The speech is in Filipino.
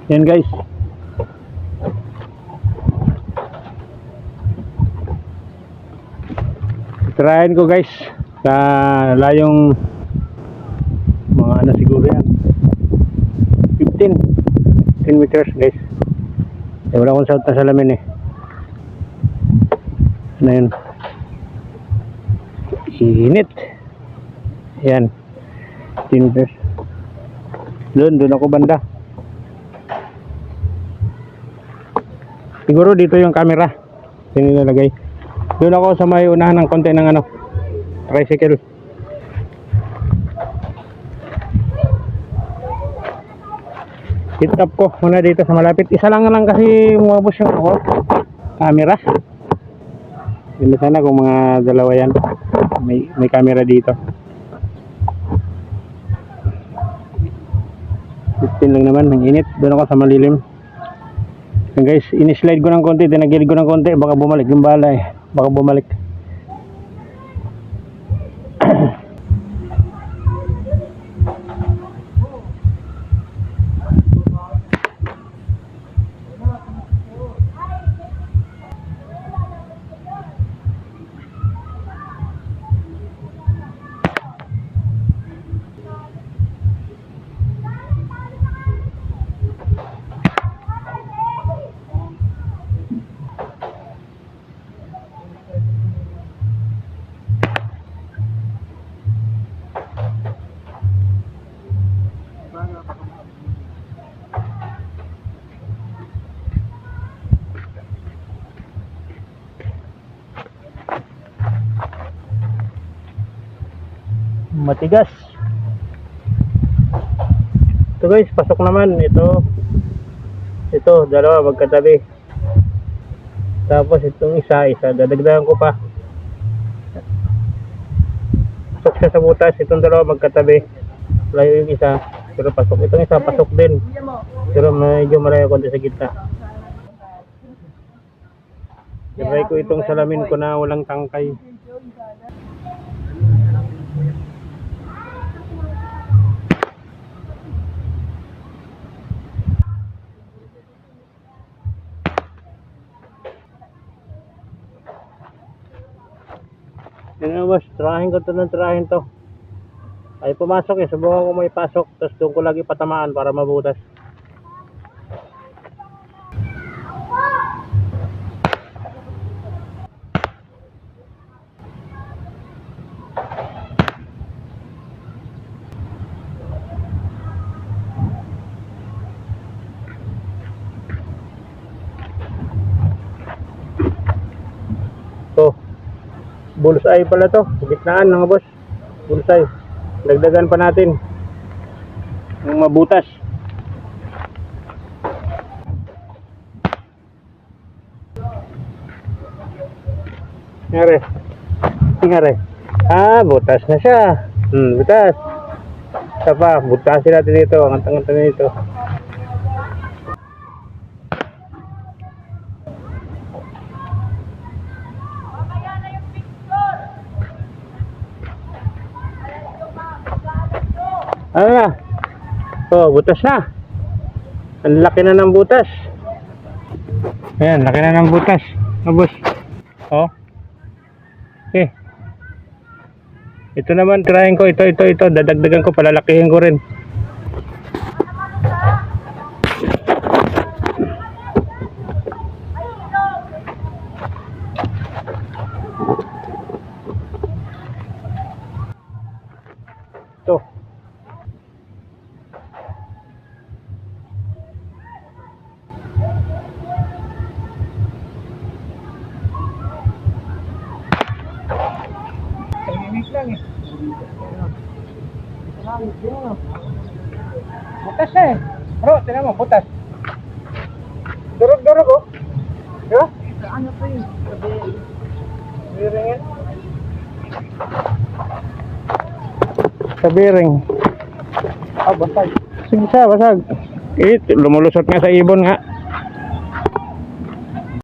Yan guys. Tirahin ko guys sa layong mga ano siguro yan 10 meters guys. Wala akong suot na salamin eh. Ano yun, init. Yan 10 meters. Doon ako banda. Siguro dito yung camera nilalagay. Doon ako sa may unahan ng konti ng ano, tricycle. Hit up ko muna dito sa malapit. Isa lang kasi umabos yung ako camera. Hindi sana kung mga dalawa yan. May camera dito. 15 lang naman, ang init. Doon ako sa malilim. And guys, in-slide ko ng konti, tinagilid ko ng konti, baka bumalik yung bala eh. Baka bumalik. Matigas. Ito guys, pasok naman. Ito dalawa magkatabi. Tapos itong isa dadagdagan ko pa. Pasok siya sa butas. Itong dalawa magkatabi. Layo yung isa, pero pasok. Itong isa pasok din, pero medyo malayo konti sa gitna. Try ko itong salamin ko na walang tangkay. Yan na boss, tirahin ko to. Ay pumasok eh, subukan ko may pasok, tapos doon ko lagi patamaan para mabutas. To, bullseye pala to, gitnaan mga boss, bullseye. Dagdagan pa natin yung mabutas. Ngare. Butas na siya. Butas. Isa pa, butasin natin dito. Ang tangatan dito. Ano na? Butas na. Ang laki na ng butas. Ayan, laki na ng butas. Boss. Okay. Ito naman, tirahin ko. Ito. Dadagdagan ko, palalakihin ko rin. Ito. Lang eh. Butas eh. Bro, tinan mo, butas. Durog oh. Diba? Ano pa yun? Sabiring. Sabiring. Basag. Sige siya, basag. Lumalusot nga sa ibon nga.